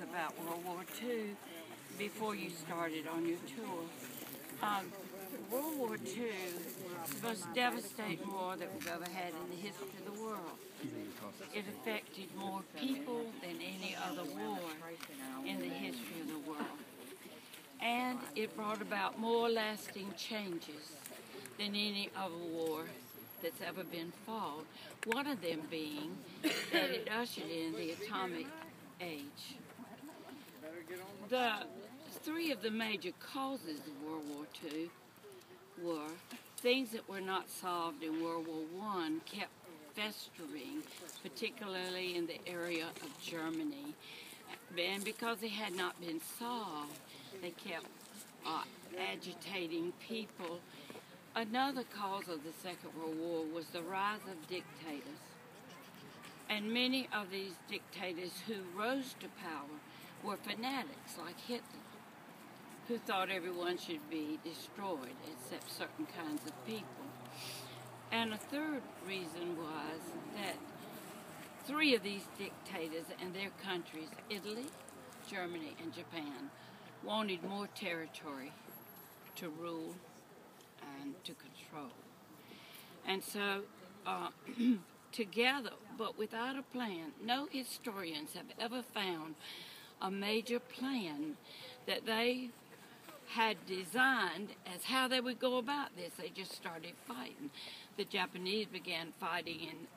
about World War II before you started on your tour. World War II is the most devastating war that we've ever had in the history of the world. It affected more people than any other war in the history of the world. And it brought about more lasting changes than any other war that's ever been fought. One of them being that it ushered in the atomic age. The three of the major causes of World War II were things that were not solved in World War I kept festering, particularly in the area of Germany. And because they had not been solved, they kept agitating people. Another cause of the Second World War was the rise of dictators. And many of these dictators who rose to power were fanatics like Hitler, who thought everyone should be destroyed except certain kinds of people. And a third reason was that three of these dictators and their countries, Italy, Germany, and Japan, wanted more territory to rule and to control. And so together, but without a plan, no historians have ever found a major plan that they had designed as how they would go about this. They just started fighting. The Japanese began fighting in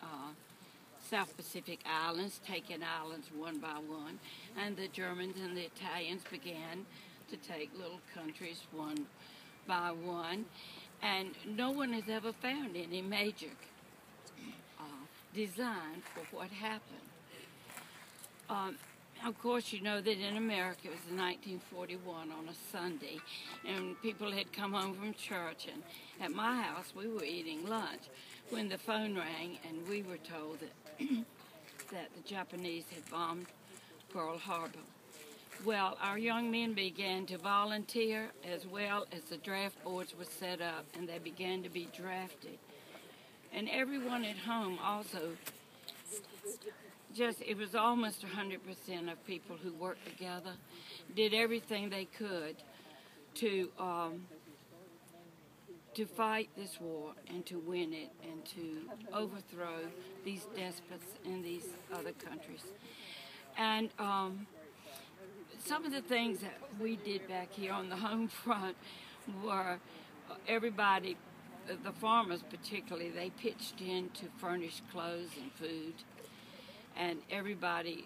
South Pacific islands, taking islands one by one, and the Germans and the Italians began to take little countries one by one, and no one has ever found any major design for what happened. Of course, you know that in America it was 1941 on a Sunday, and people had come home from church, and at my house we were eating lunch when the phone rang, and we were told that that the Japanese had bombed Pearl Harbor. Well, our young men began to volunteer as well as the draft boards were set up, and they began to be drafted. And everyone at home also it was almost 100% of people who worked together, did everything they could to fight this war and to win it and to overthrow these despots in these other countries. And some of the things that we did back here on the home front were everybody, the farmers particularly, they pitched in to furnish clothes and food. And everybody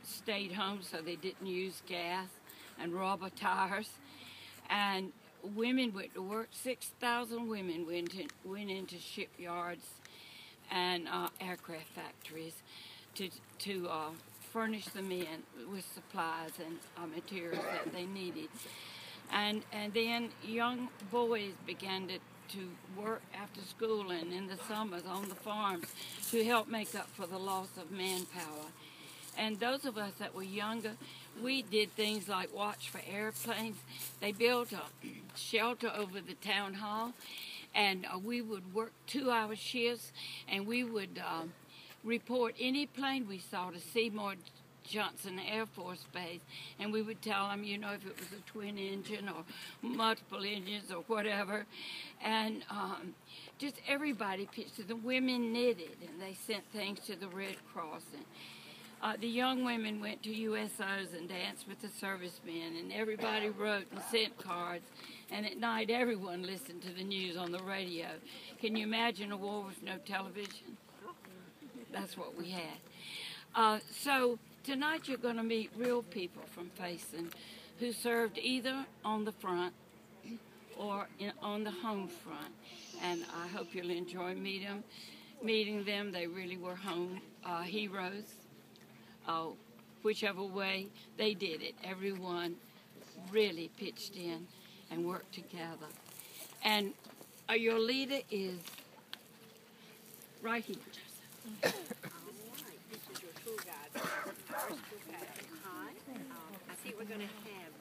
stayed home so they didn't use gas and rubber tires. And women went to work. 6,000 women went into shipyards and aircraft factories to furnish the men with supplies and materials that they needed. And then young boys began to work after school and in the summers on the farms to help make up for the loss of manpower. And those of us that were younger, we did things like watch for airplanes. They built a shelter over the town hall, and we would work 2-hour shifts, and we would report any plane we saw to Seymour Johnson Air Force Base, and we would tell them, you know, if it was a twin engine or multiple engines or whatever. And just everybody pitched. The women knitted, and they sent things to the Red Cross. And the young women went to USOs and danced with the servicemen, and everybody wrote and sent cards. And at night, everyone listened to the news on the radio. Can you imagine a war with no television? That's what we had. So tonight you're going to meet real people from Faison who served either on the front or on the home front. And I hope you'll enjoy meeting them. They really were home heroes. Whichever way they did it, everyone really pitched in and worked together. And your leader is right here. This is your tour guide. Our tour guide. Hi. I see we're going to have